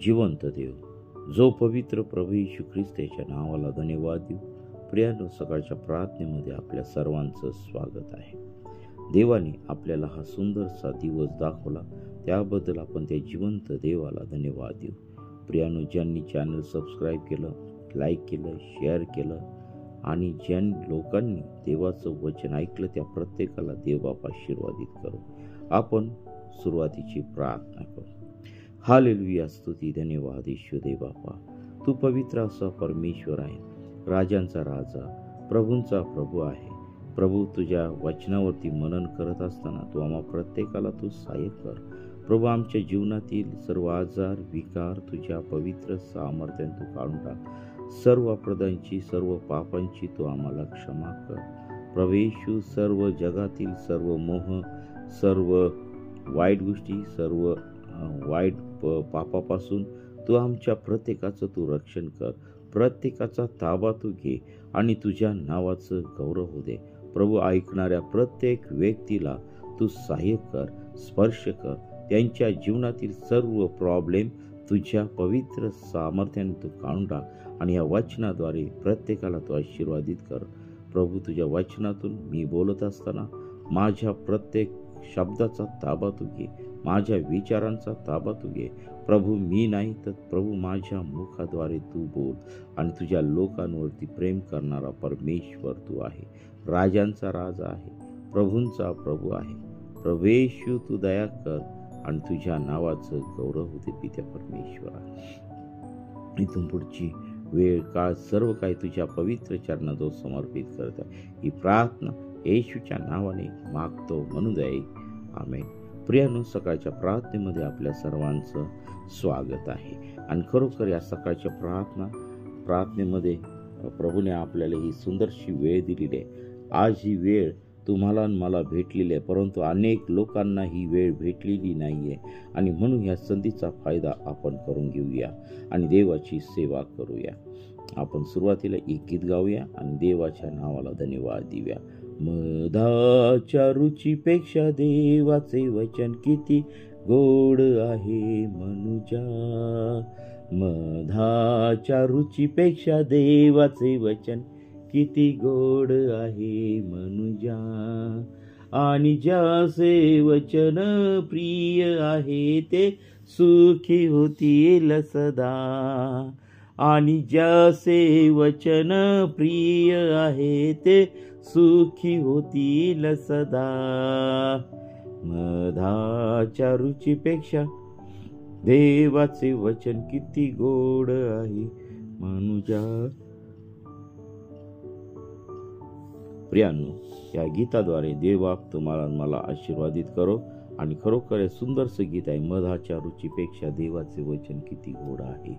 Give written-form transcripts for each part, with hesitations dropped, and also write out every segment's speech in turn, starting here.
जिवंत देव, जो पवित्र प्रभू येशू ख्रिस्त याच्या नावाला धन्यवाद देऊ. प्रियानो, सकाळच्या प्रार्थनेमध्ये आपल्या सर्वांचं स्वागत आहे. देवाने आपल्याला हा सुंदरसा दिवस दाखवला, त्याबद्दल आपण त्या जिवंत देवाला धन्यवाद देऊ. प्रियानो, ज्यांनी चॅनल सबस्क्राईब केलं, लाईक केलं, शेअर केलं आणि ज्या लोकांनी देवाचं वचन ऐकलं त्या प्रत्येकाला देव बाप आशीर्वादित करो. आपण सुरुवातीची प्रार्थना करू. हालेलुया, स्तुती, धन्यवाद ईश्वर देव बापा. तू पवित्र असा परमेश्वर आहे, राजांचा राजा, प्रभूंचा प्रभू आहे. प्रभू, तुझ्या वचनावरती मनन करत असताना तू आम्हा प्रत्येकाला तू सहाय्य कर. प्रभू, आमच्या जीवनातील सर्व आजार विकार तुझ्या पवित्र सामर्थ्याने तू काढून टाक. सर्व अपराधांची, सर्व पापांची तू आम्हाला क्षमा कर. प्रभू येशू, सर्व जगातील सर्व मोह, सर्व वाईट गोष्टी, सर्व वाईट पापापासून तू आमच्या प्रत्येकाचं तू रक्षण कर. प्रत्येकाचा ताबा तू घे आणि तुझ्या नावाचं गौरव होऊ दे. प्रभू, ऐकणाऱ्या प्रत्येक व्यक्तीला तू सहाय्य कर, स्पर्श कर. त्यांच्या जीवनातील सर्व प्रॉब्लेम तुझ्या पवित्र सामर्थ्याने तू काढून टाक आणि या वचनाद्वारे प्रत्येकाला तू आशीर्वादित कर. प्रभू, तुझ्या वचनातून मी बोलत असताना माझ्या प्रत्येक शब्दाचा ताबा तू घे, माझ्या विचारांचा ताबा तू घे. प्रभू, मी नाही तर प्रभू माझ्या मुखाद्वारे तू बोल आणि तुझ्या लोकांवरती प्रेम करणारा परमेश्वर तू आहे. राजांचा राजा आहे, प्रभूंचा प्रभू आहे. प्रभू येशू, तू दया कर आणि तुझ्या नावाचं गौरव होते पित्या परमेश्वरा. इथून पुढची वेळ काळ सर्व काही तुझ्या पवित्र चरणाजवळ समर्पित करत आहे. ही प्रार्थना येशूच्या नावाने मागतो म्हणून दे, आमेन. प्रियानो, सकाळच्या प्रार्थनेमध्ये आपल्या सर्वांचं स्वागत आहे. आणि खरोखर या सकाळच्या प्रार्थनेमध्ये प्रभूने आपल्याला ही सुंदरशी वेळ दिलेली आहे. आज ही वेळ तुम्हाला आणि मला भेटलेली आहे, परंतु अनेक लोकांना ही वेळ भेटलेली नाही आहे. आणि म्हणून या संधीचा फायदा आपण करून घेऊया आणि देवाची सेवा करूया. आपण सुरुवातीला एक गीत गाऊया आणि देवाच्या नावाला धन्यवाद देऊया. मधाच्या रुचीपेक्षा देवाचे वचन किती गोड आहे मनुजा. मधाच्या रुचीपेक्षा देवाचे वचन किती गोड आहे मनुजा. आणि ज्याचे वचन प्रिय आहे ते सुखी होतील सदा. आणि ज्याचे वचन प्रिय आहे ते सुखी होतील सदा. मधाच्या रुचीपेक्षा देवाचे वचन किती गोड आहे मनुजा. प्रियांनो, या गीताद्वारे देवबाप तुम्हाला मला आशीर्वादित करो. आणि खरोखर हे सुंदरसं गीत आहे. मधाच्या रुचीपेक्षा देवाचे वचन किती गोड आहे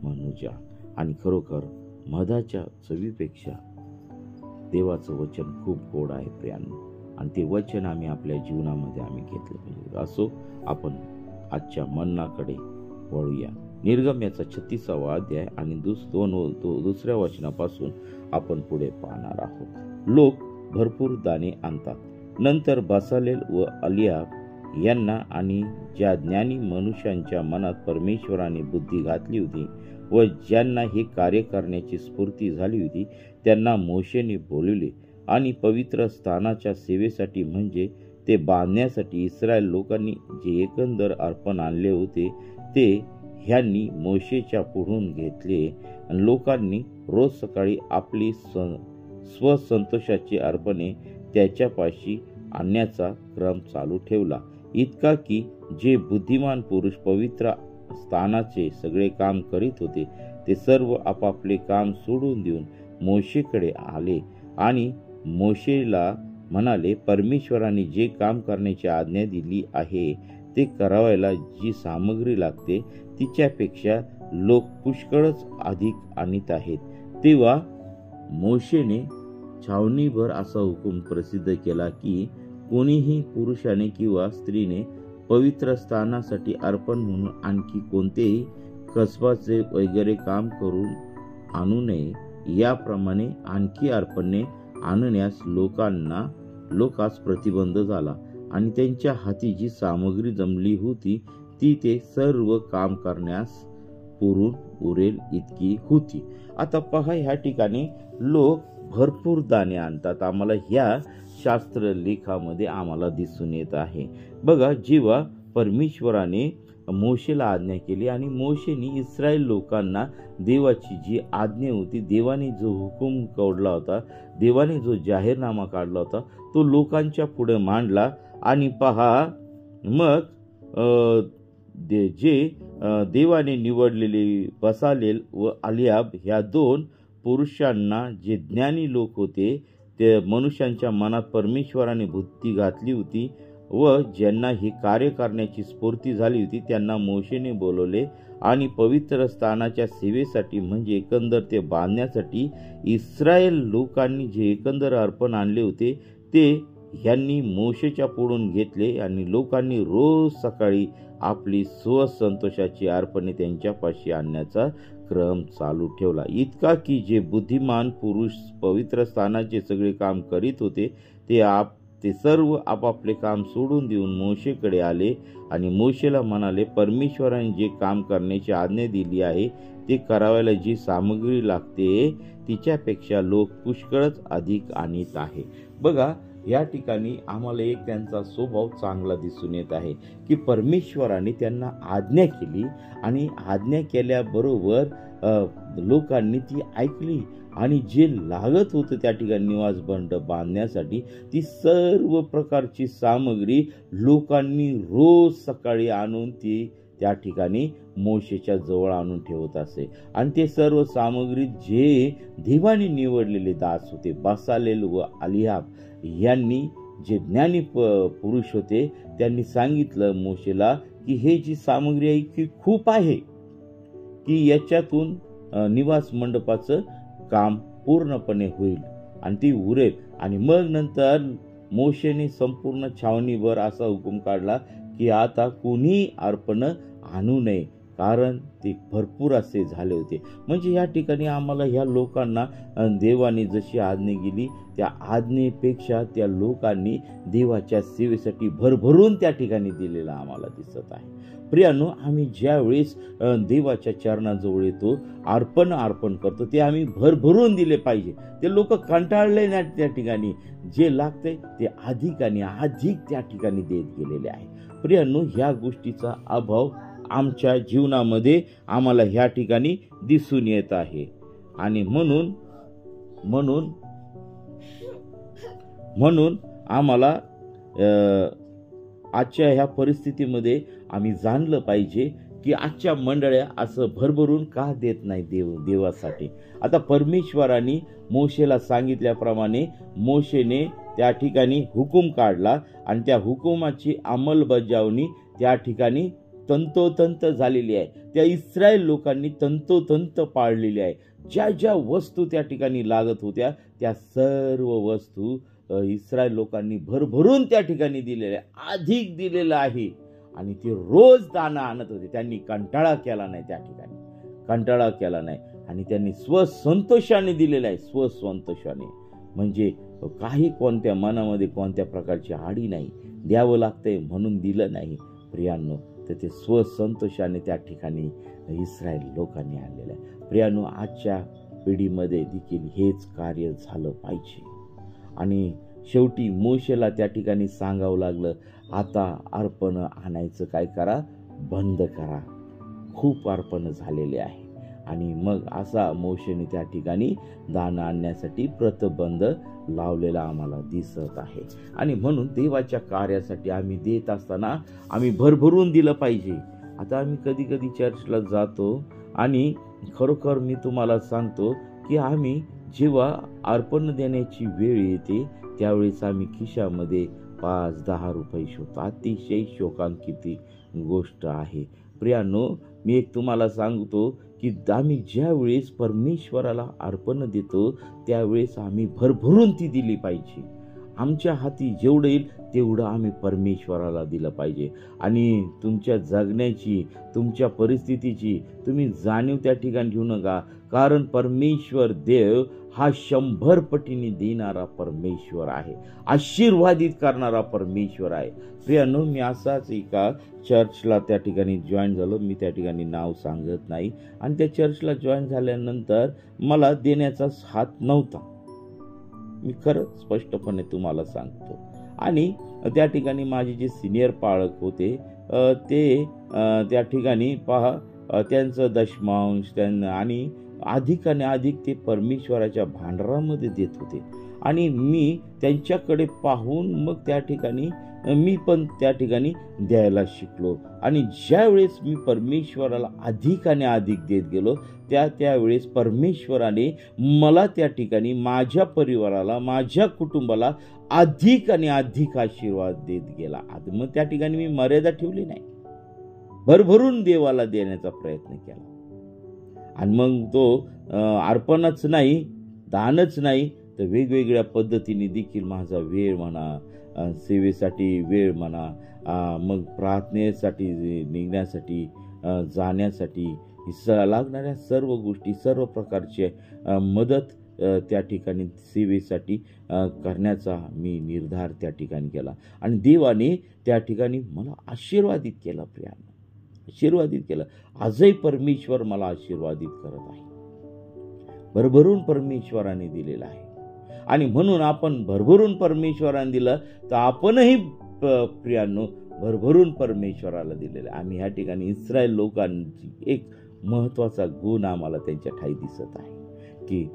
मनुजा. आणि खरोखर मधाच्या चवीपेक्षा देवाचं वचन खूप गोड आहे प्रियांनो. आणि ते वचन आम्ही आपल्या जीवनामध्ये घेतलं पाहिजे. असो, आपण आजच्या मननाकडे वळूया. निर्गमनाचा 36वा अध्याय आणि दुसऱ्या वचनापासून आपण पुढे पाहणार आहोत. लोक भरपूर दाणे आणतात. नंतर बसालेल व अलियाब यांना आणि ज्या ज्ञानी मनुष्यांच्या मनात परमेश्वराने बुद्धी घातली होती व ज्यांना हे कार्य करण्याची स्फूर्ती झाली होती, त्यांना मोशेने बोलवले आणि पवित्र स्थानाच्या सेवेसाठी म्हणजे ते बांधण्यासाठी इस्रायल लोकांनी जे एकंदर अर्पण आणले होते ते ह्यांनी मोशेच्या पुढून घेतले. आणि लोकांनी रोज सकाळी आपली स्वसंतोषाची अर्पणे त्याच्यापाशी आणण्याचा क्रम चालू ठेवला. इतका की जे बुद्धिमान पुरुष पवित्र स्थानाचे सगळे काम करीत होते ते सर्व आपापले काम सोडून देऊन मोशेकडे आले आणि मोशेला म्हणाले, परमेश्वराने जे काम करण्याची आज्ञा दिली आहे ते करावायला जी सामग्री लागते तिच्यापेक्षा लोक पुष्कळच अधिक आणत आहेत. तेव्हा मोशेने छावणीभर असा हुकूम प्रसिद्ध केला की कोणीही पुरुषाने किंवा स्त्रीने पवित्र स्थानासाठी अर्पण म्हणून आणखी कोणतेही कसबाचे वगैरे काम करून आणू नये. याप्रमाणे आणखी अर्पणे आणण्यास लोकांस प्रतिबंध झाला आणि त्यांच्या हाती जी सामग्री जमली होती ती ते सर्व काम करण्यास पुरून उरेल इतकी होती. आता पहा, ह्या ठिकाणी लोक भरपूर दाणे आणतात. आम्हाला ह्या शास्त्र लेखामध्ये आम्हाला दिसून येत आहे. बघा, जेव्हा परमेश्वराने मोशेला आज्ञा केली आणि मोशेने इस्रायल लोकांना देवाची जी आज्ञा होती, देवाने जो हुकूम काढला होता, देवाने जो जाहीरनामा काढला होता, तो लोकांच्या पुढे मांडला. आणि पहा, मग देवाने निवडलेले बसालेल व अलियाब ह्या दोन पुरुषांना, जे ज्ञानी लोक होते, ते मनुष्यांच्या मनात परमेश्वराने बुद्धी घातली होती व ज्यांना हे कार्य करण्याची स्फूर्ती झाली होती, त्यांना मोशेने बोलवले आणि पवित्र स्थानाच्या सेवेसाठी, म्हणजे एकंदर ते बांधण्यासाठी इस्रायल लोकांनी जे एकंदर अर्पण आणले होते ते ह्यांनी मोशेच्या पुढून घेतले. आणि लोकांनी रोज सकाळी आपली स्वसंतोषाची अर्पणे त्यांच्यापाशी आणण्याचा क्रम चालू ठेवला. इतका की जे बुद्धिमान पुरुष पवित्र स्थानाचे सगळे काम करीत होते ते सर्व आपापले काम सोडून देऊन मोशेकडे आले आणि मोशेला म्हणाले, परमेश्वराने जे काम करण्याची आज्ञा दिली आहे ते करायला जी सामग्री लागते तिच्यापेक्षा लोक पुष्कळच अधिक आणत आहे. बघा, या ठिकाणी आम्हाला एक त्यांचा स्वभाव चांगला दिसून येत आहे की परमेश्वराने त्यांना आज्ञा केली आणि आज्ञा केल्याबरोबर लोकांनी ती ऐकली आणि जे लागत होतं त्या ठिकाणी निवास बंड बांधण्यासाठी ती सर्व प्रकारची सामग्री लोकांनी रोज सकाळी आणून ती त्या ठिकाणी मोशेच्या जवळ आणून ठेवत असे. आणि ते सर्व सामग्री जे देवाने निवडलेले दास होते, बसालेल व अलियाब यांनी, जे ज्ञानी पुरुष होते, त्यांनी सांगितलं मोशेला की हे जी सामग्री आहे की खूप आहे, की याच्यातून निवास मंडपाचं काम पूर्णपणे होईल आणि ती उरेल. आणि मग नंतर मोशेने संपूर्ण छावणीभर असा हुकूम काढला की आता कोणी अर्पण आणू नये, कारण ते भरपूर असे झाले होते. म्हणजे या ठिकाणी आम्हाला ह्या लोकांना देवाने जशी आज्ञा दिली त्या आज्ञेपेक्षा त्या लोकांनी देवाच्या सेवेसाठी भरभरून त्या ठिकाणी दिलेला आम्हाला दिसत आहे. प्रियानो, आम्ही ज्या वेळेस देवाच्या चरणाजवळ येतो, अर्पण करतो, ते आम्ही भरभरून दिले पाहिजे. ते लोक कंटाळले नाही, त्या ठिकाणी जे लागते ते अधिक आणि अधिक त्या ठिकाणी देत गेलेले आहे. प्रियानो, ह्या गोष्टीचा अभाव आमच्या जीवनामध्ये आम्हाला ह्या ठिकाणी दिसून येत आहे. आणि म्हणून आम्हाला आजच्या ह्या परिस्थितीमध्ये आम्ही जाणलं पाहिजे की आजच्या मंडळ्या असं भरभरून का देत नाही देवासाठी. आता परमेश्वराने मोशेला सांगितल्याप्रमाणे मोशेने त्या ठिकाणी हुकूम काढला आणि त्या हुकुमाची अंमलबजावणी त्या ठिकाणी तंतोतंत झालेली आहे. त्या इस्रायल लोकांनी तंतोतंत पाळलेली आहे. ज्या ज्या वस्तू त्या ठिकाणी लागत होत्या त्या सर्व वस्तू इस्रायल लोकांनी भरभरून त्या ठिकाणी दिलेल्या, अधिक दिलेलं आहे. आणि ते रोज दाना आणत होते. त्यांनी कंटाळा केला नाही, त्या ठिकाणी कंटाळा केला नाही. आणि त्यांनी स्वसंतोषाने दिलेलं आहे. स्वसंतोषाने म्हणजे काही कोणत्या मनामध्ये कोणत्या प्रकारची आडी नाही, द्यावं लागतंय म्हणून दिलं नाही. प्रियांनो, तर ते स्वसंतोषाने त्या ठिकाणी इस्रायल लोकांनी आणलेलं आहे. प्रियांनो, आजच्या पिढीमध्ये देखील हेच कार्य झालं पाहिजे. आणि शेवटी मोशेला त्या ठिकाणी सांगावं लागलं, आता अर्पण आणायचं काय करा, बंद करा, खूप अर्पण झालेले आहे. आणि मग असा मोशेने त्या ठिकाणी दान आणण्यासाठी प्रतबंध लावलेला आम्हाला दिसत आहे. आणि म्हणून देवाच्या कार्यासाठी आम्ही देत असताना आम्ही भरभरून दिलं पाहिजे. आता आम्ही कधी कधी चर्चला जातो आणि खरोखर मी तुम्हाला सांगतो की आम्ही जेव्हा अर्पण देण्याची वेळ येते त्यावेळेस आम्ही खिशामध्ये 5-10 रुपये शोधतो. अतिशय शोकांकित गोष्ट आहे. प्रियांनो, मी एक तुम्हाला सांगतो की आम्ही ज्या वेळेस परमेश्वराला अर्पण देतो त्यावेळेस आम्ही भरभरून ती दिली पाहिजे. आमच्या हाती जेवढं येईल तेवढं आम्ही परमेश्वराला दिलं पाहिजे. आणि तुमच्या जगण्याची, तुमच्या परिस्थितीची तुम्ही जाणीव त्या ठिकाणी ठेवू नका, कारण परमेश्वर देव हा 100 पटीने देणारा परमेश्वर आहे, आशीर्वादित करणारा परमेश्वर आहे. प्रियानो, मी असाच एका चर्चला त्या ठिकाणी जॉईन झालो. मी त्या ठिकाणी नाव सांगत नाही. आणि त्या चर्चला जॉईन झाल्यानंतर मला देण्याचा हात नव्हता, मी खरं स्पष्टपणे तुम्हाला सांगतो. आणि त्या ठिकाणी माझे जे सिनियर पाळक होते ते त्या ठिकाणी त्यांचं दशमांश आणि अधिकाने अधिक ते परमेश्वराच्या भांडारामध्ये देत होते. आणि मी त्यांच्याकडे पाहून मग त्या ठिकाणी मी पण त्या ठिकाणी द्यायला शिकलो. आणि ज्या वेळेस मी परमेश्वराला अधिकाने अधिक देत गेलो त्यावेळेस परमेश्वराने मला त्या ठिकाणी माझ्या परिवाराला, माझ्या कुटुंबाला अधिक आणि अधिक आशीर्वाद देत गेला. मग त्या ठिकाणी मी मर्यादा ठेवली नाही, भरभरून देवाला देण्याचा प्रयत्न केला. आणि मग तो अर्पणच नाही, दानच नाही, तर वेगवेगळ्या पद्धतीने देखील माझा वेळ म्हणा, सेवेसाठी वेळ म्हणा, मग प्रार्थनेसाठी निघण्यासाठी, जाण्यासाठी लागणाऱ्या सर्व गोष्टी, सर्व प्रकारचे मदत त्या ठिकाणी सेवेसाठी करण्याचा मी निर्धार त्या ठिकाणी केला. आणि देवाने त्या ठिकाणी मला आशीर्वादित केलं. प्रियानो, आशीर्वादित केलं. आजही परमेश्वर मला आशीर्वादित करत आहे, भरभरून परमेश्वराने दिलेला आहे. आणि म्हणून आपण भरभरून परमेश्वराने दिलं तर आपणही प्रियांनो भरभरून परमेश्वराला दिलेलं आहे. आम्ही ह्या ठिकाणी इस्रायल लोकांची एक महत्वाचा गुण आम्हाला त्यांच्या ठाई दिसत आहे की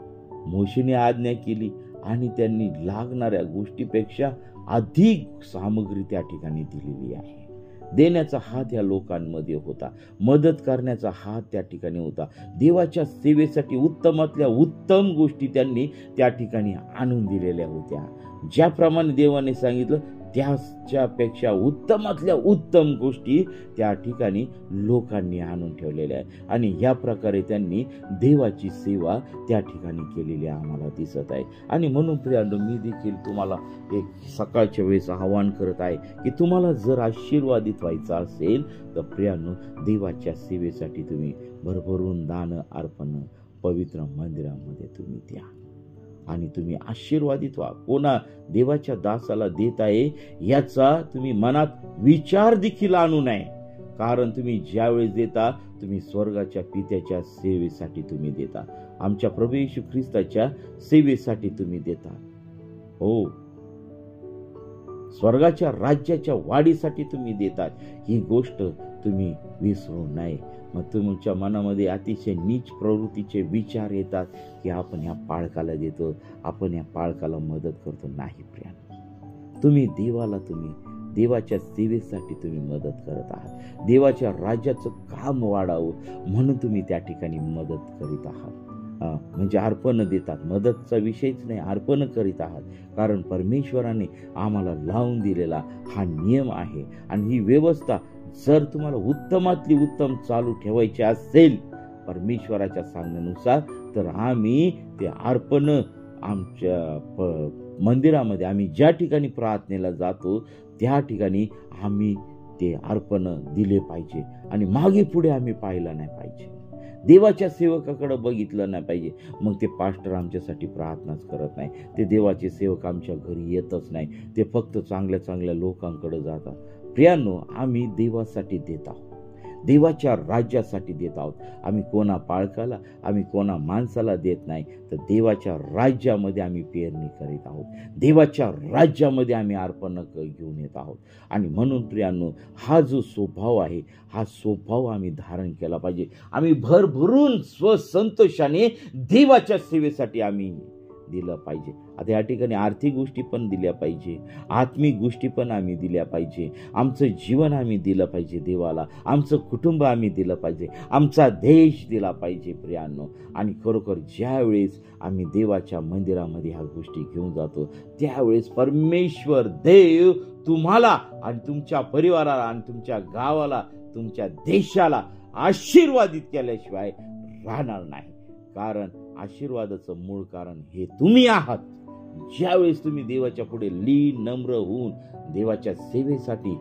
मोशेने आज्ञा केली आणि त्यांनी लागणाऱ्या गोष्टीपेक्षा अधिक सामग्री त्या ठिकाणी दिलेली आहे. देण्याचा हात या लोकांमध्ये होता, मदत करण्याचा हात त्या ठिकाणी होता. देवाच्या सेवेसाठी उत्तमातल्या उत्तम गोष्टी त्यांनी त्या ठिकाणी आणून दिलेल्या होत्या. ज्याप्रमाणे देवाने सांगितलं त्याच्यापेक्षा उत्तमातल्या उत्तम गोष्टी त्या ठिकाणी लोकांनी आणून ठेवलेल्या आहे. आणि या प्रकारे त्यांनी देवाची सेवा त्या ठिकाणी केलेली आम्हाला दिसत आहे. आणि म्हणून प्रियांनो, मी देखील तुम्हाला एक सकाळच्या वेळेस आवाहन करत आहे की तुम्हाला जर आशीर्वादित व्हायचं असेल तर प्रियांनो, देवाच्या सेवेसाठी तुम्ही भरभरून दान अर्पण पवित्र मंदिरामध्ये तुम्ही द्या आणि तुम्ही आशीर्वादित व्हा. कोणा देवाच्या दासाला देत आहे याचा तुम्ही मनात विचार देखील आणू नये, कारण तुम्ही ज्यावेळेस देता तुम्ही स्वर्गाच्या पित्याच्या सेवेसाठी तुम्ही देता, आमच्या प्रभू येशू ख्रिस्ताच्या सेवेसाठी तुम्ही देता. हो, स्वर्गाच्या राज्याच्या वाढीसाठी तुम्ही देतात. ही गोष्ट तुम्ही विसरू नये. मग तुमच्या मनामध्ये अतिशय नीच प्रवृत्तीचे विचार येतात की आपण ह्या पाळकाला देतो, आपण ह्या पाळकाला मदत करतो. नाही प्रियांनो, तुम्ही देवाच्या सेवेसाठी तुम्ही मदत करत आहात. देवाच्या राज्याचं काम वाढावं म्हणून तुम्ही त्या ठिकाणी मदत करीत आहात. म्हणजे अर्पण देतात, मदतचा विषयच नाही, अर्पण करीत आहात. कारण परमेश्वराने आम्हाला लावून दिलेला हा नियम आहे. आणि ही व्यवस्था जर तुम्हाला उत्तमातली उत्तम चालू ठेवायची असेल परमेश्वराच्या सांगण्यानुसार, तर आम्ही ते अर्पण आमच्या मंदिरामध्ये, आम्ही ज्या ठिकाणी प्रार्थनेला जातो त्या ठिकाणी आम्ही ते अर्पण दिले पाहिजे. आणि मागे पुढे आम्ही पाहिलं नाही पाहिजे, देवाच्या सेवकाकडे बघितलं नाही पाहिजे. मग ते पास्टर आमच्यासाठी प्रार्थनाच करत नाही, ते देवाचे सेवक आमच्या घरी येतच नाही, ते फक्त चांगल्या चांगल्या लोकांकडे जातात. प्रियांनो, आम्ही देवासाठी देत आहोत, देवाच्या राज्यासाठी देत आहोत. आम्ही कोणा पाळकाला, आम्ही कोणा माणसाला देत नाही, तर देवाच्या राज्यामध्ये आम्ही पेरणी करीत आहोत, देवाच्या राज्यामध्ये आम्ही अर्पण घेऊन येत आहोत. आणि म्हणून प्रियांनो, हा जो स्वभाव आहे हा स्वभाव आम्ही धारण केला पाहिजे. आम्ही भरभरून स्वसंतोषाने देवाच्या सेवेसाठी आम्ही दिलं पाहिजे. आता या ठिकाणी आर्थिक गोष्टी पण दिल्या पाहिजे, आत्मिक गोष्टी पण आम्ही दिल्या पाहिजे, आमचं जीवन आम्ही दिलं पाहिजे देवाला, आमचं कुटुंब आम्ही दिलं पाहिजे, आमचा देश दिला पाहिजे प्रियांनो. आणि खरोखर ज्यावेळेस आम्ही देवाच्या मंदिरामध्ये ह्या गोष्टी घेऊन जातो त्यावेळेस परमेश्वर देव तुम्हाला आणि तुमच्या परिवाराला आणि तुमच्या गावाला, तुमच्या देशाला आशीर्वादित केल्याशिवाय राहणार नाही. कारण आशीर्वादाचं मूळ कारण हे तुम्ही आहात. ज्यावेळेस तुम्ही देवाच्या पुढे लीन नम्र होऊन देवाच्या सेवेसाठी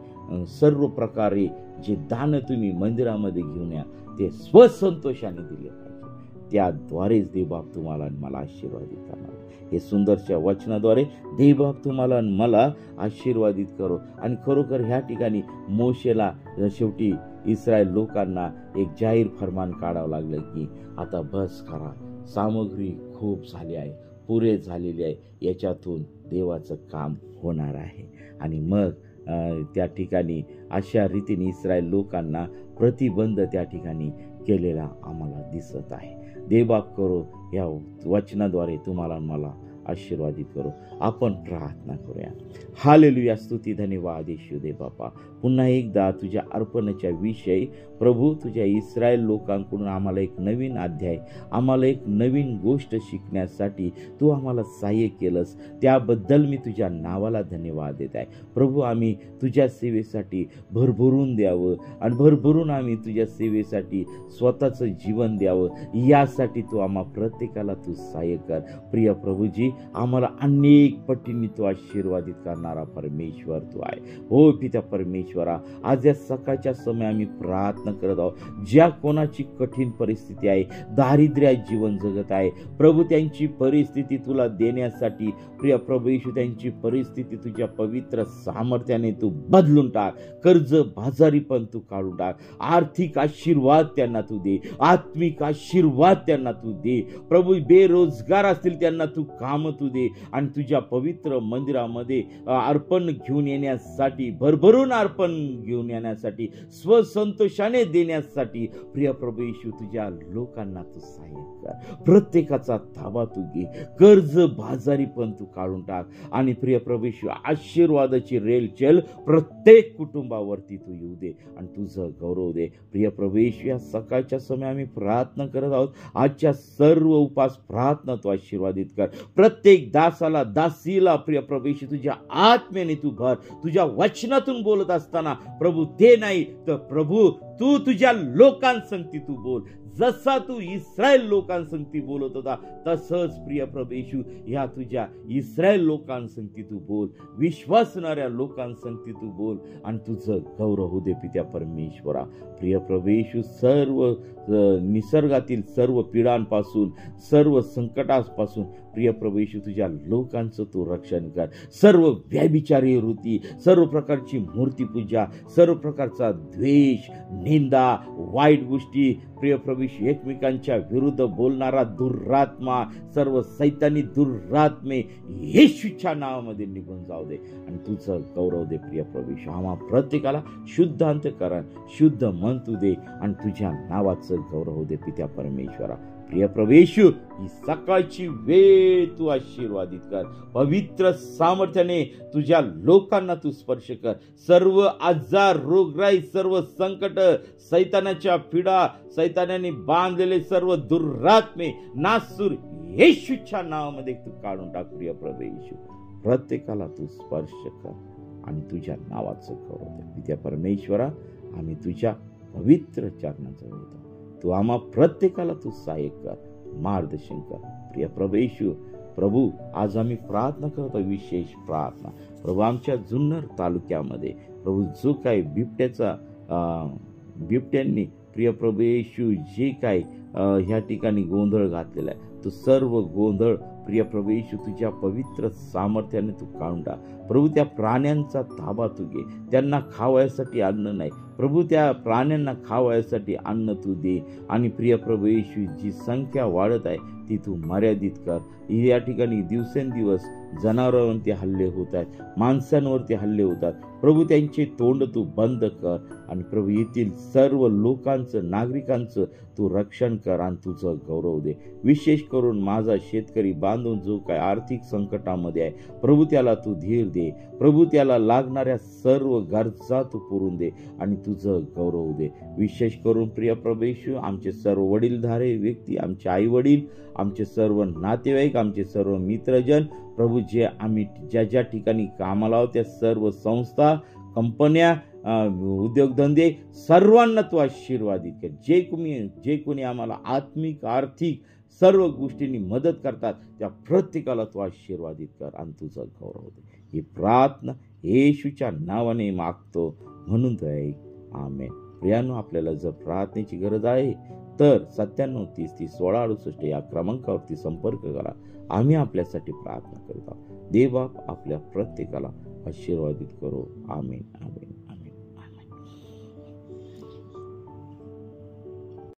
सर्व प्रकारे जे दान तुम्ही मंदिरामध्ये घेऊन या ते स्वसंतोषाने दिले पाहिजे, त्याद्वारेच देवबाप तुम्हाला आणि मला आशीर्वादित करणार. हे सुंदरच्या वचनाद्वारे देवबाप तुम्हाला आणि मला आशीर्वादित करो. आणि खरोखर ह्या ठिकाणी मोशेला शेवटी इस्रायल लोकांना एक जाहीर फरमान काढावं लागलं की आता बस करा, सामग्री खूप झाली आहे, पुरे झालेली आहे, याच्यातून देवाचं काम होणार आहे. आणि मग त्या ठिकाणी अशा रीतीने इस्रायल लोकांना प्रतिबंध त्या ठिकाणी केलेला आम्हाला दिसत आहे. देवबाप करो या वचनाद्वारे तुम्हाला मला आशीर्वादित करो. आपण प्रार्थना करूया. हालेलुया, स्तुती धन्यवाद येशू दे बापा. पुन्हा एकदा तुझ्या अर्पणाच्या विषयी प्रभू तुझ्या इस्रायल लोकांकडून आम्हाला एक नवीन अध्याय, आम्हाला एक नवीन गोष्ट शिकण्यासाठी तू आम्हाला सहाय्य केलंस, त्याबद्दल मी तुझ्या नावाला धन्यवाद देत आहे. प्रभू आम्ही तुझ्या सेवेसाठी भरभरून द्यावं आणि भरभरून आम्ही तुझ्या सेवेसाठी स्वतःचं जीवन द्यावं, यासाठी तू आम्हा प्रत्येकाला तू सहाय्य कर. प्रिय प्रभूजी, आम्हाला अनेक पटींनी तू आशीर्वादित करणारा परमेश्वर तू आहे. हो पिता परमेश्वरा, आज या सकाळच्या समय आम्ही प्रार्थना करत आहोत, ज्या कोणाची कठीण परिस्थिती आहे, दारिद्र्यात जीवन जगत आहे प्रभू, त्यांची परिस्थिती तुला देण्यासाठी प्रिय प्रभू येशू त्यांची परिस्थिती तुझ्या पवित्र सामर्थ्याने तू बदलून टाक. कर्ज बाजारी पण तू काढून टाक. आर्थिक आशीर्वाद त्यांना तू दे, आत्मिक आशीर्वाद त्यांना तू दे प्रभू. बेरोजगार असतील त्यांना तू काम तू दे आणि तुझ्या पवित्र मंदिरामध्ये अर्पण घेऊन येण्यासाठी, भरभरून अर्पण घेऊन येण्यासाठी, स्वसंतोषाने देण्यासाठी प्रिय प्रभू येशू तुझ्या लोकांना तू सहाय्य कर. प्रत्येकाचा ताबा तू घे, कर्ज बाजारी पण तू काढून टाक आणि प्रिय प्रभू येशू आशीर्वादाची रेलचेल प्रत्येक कुटुंबावरती तू येऊ दे आणि तुझं गौरव दे. प्रिय प्रभू येशू, या सकाळच्या समय आम्ही प्रार्थना करत आहोत, आजच्या सर्व उपास प्रार्थना तू आशीर्वादित कर. प्रत्येक दासाला दासीला प्रिय प्रभू येशू तुझ्या आत्म्याने तू भर. तुझ्या वचनातून बोलत असताना प्रभू ते नाही तर प्रभू तू तुझ्या लोकांसंगती तू बोल. जसा तू इस्रायल लोकांसंगती बोलत होता तसंच प्रिय प्रभू येशू ह्या तुझ्या इस्रायल लोकांसंगती तू बोल, विश्वासणाऱ्या लोकांसंगती तू बोल आणि तुझं गौरव होऊ दे पित्या परमेश्वरा. प्रिय प्रभू येशू, सर्व निसर्गातील सर्व पीडांपासून, सर्व संकटापासून प्रिय प्रभू येशू तुझ्या लोकांचं तू रक्षण कर. सर्व व्यभिचारी वृत्ती, सर्व प्रकारची मूर्तीपूजा, सर्व प्रकारचा द्वेष, निंदा, वाईट गोष्टी प्रिय प्रभू येशू, एकमेकांच्या विरुद्ध बोलणारा दुरात्मा, सर्व सैतानी दुरात्मे येशूच्या नावामध्ये निघून जाऊ दे आणि तुझं गौरव दे. प्रिय प्रभू येशू, आम्हा प्रत्येकाला शुद्ध अंतःकरण, शुद्ध मन तू दे आणि तुझ्या नावाचं गौरव दे पित्या परमेश्वरा. प्रिय प्रभू येशू, ही सकाळची वेळ तू आशीर्वादित कर. पवित्र सामर्थ्याने तुझ्या लोकांना तू स्पर्श कर. सर्व आजार, रोगराई, सर्व संकट, सैतानाच्या पीडा, सैतानाने बांधलेले सर्व दुरात्मे नासूर येशूच्या नावामध्ये तू काढून टाक. प्रिय प्रभू येशू, प्रत्येकाला तू स्पर्श कर आणि तुझ्या नावाचं गौरव दे. पित्या परमेश्वरा, आम्ही तुझ्या पवित्र चरणाजवळ येतो. तू आम्हा प्रत्येकाला तू सहाय्य कर, मार्गदर्शन कर. प्रिय प्रभू येशू, प्रभू आज आम्ही प्रार्थना करतो, विशेष प्रार्थना प्रभू आमच्या जुन्नर तालुक्यामध्ये प्रभू जो काही बिबट्यांनी प्रिय प्रभू येशू जे काही ह्या ठिकाणी गोंधळ घातलेला आहे, तो सर्व गोंधळ प्रिय प्रभू येशू तुझ्या पवित्र सामर्थ्याने तू काढून टाक. प्रभू त्या प्राण्यांचा ताबा तू घे. त्यांना खावयासाठी अन्न नाही प्रभू, त्या प्राण्यांना खावयासाठी अन्न तू दे. आणि प्रिय प्रभू येशू, जी संख्या वाढत आहे ती तू मर्यादित कर. या ठिकाणी दिवसेंदिवस जनावरांवरती हल्ले होत आहेत, माणसांवरती हल्ले होतात प्रभू, त्यांचे तोंड तू बंद कर आणि प्रभू येथील सर्व लोकांचं, नागरिकांचं तू रक्षण कर आणि तुझं गौरव दे. विशेष करून माझा शेतकरी बांधून जो काय आर्थिक संकटामध्ये आहे प्रभू, त्याला तू धीर दे प्रभू, त्याला लागणाऱ्या सर्व गरजा तू पुरून दे आणि तुझं गौरव दे. विशेष करून प्रिय प्रभू येशू, आमचे सर्व वडीलधारे व्यक्ती, आमचे आई वडील, आमचे सर्व नातेवाईक, आमचे सर्व मित्रजन प्रभू, जे आम्ही ज्या ज्या ठिकाणी कामाला आहोत त्या सर्व संस्था कंपन्या, उद्योगधंदे सर्वांना तू आशीर्वादित कर. जे कोणी आम्हाला आत्मिक, आर्थिक सर्व गोष्टींनी मदत करतात त्या प्रत्येकाला तू आशीर्वादित कर आणि तुझा गौरव दे. ही प्रार्थना येशूच्या नावाने मागतो म्हणून तो ऐक. आमेन. प्रियानो, आपल्याला जर प्रार्थनेची गरज आहे तर 9730301668 या क्रमांकावरती संपर्क करा. आम्ही आपल्यासाठी प्रार्थना करीत आहोत. देव बाप आपल्या प्रत्येकाला आशीर्वादित करो. आमेन. आमेन.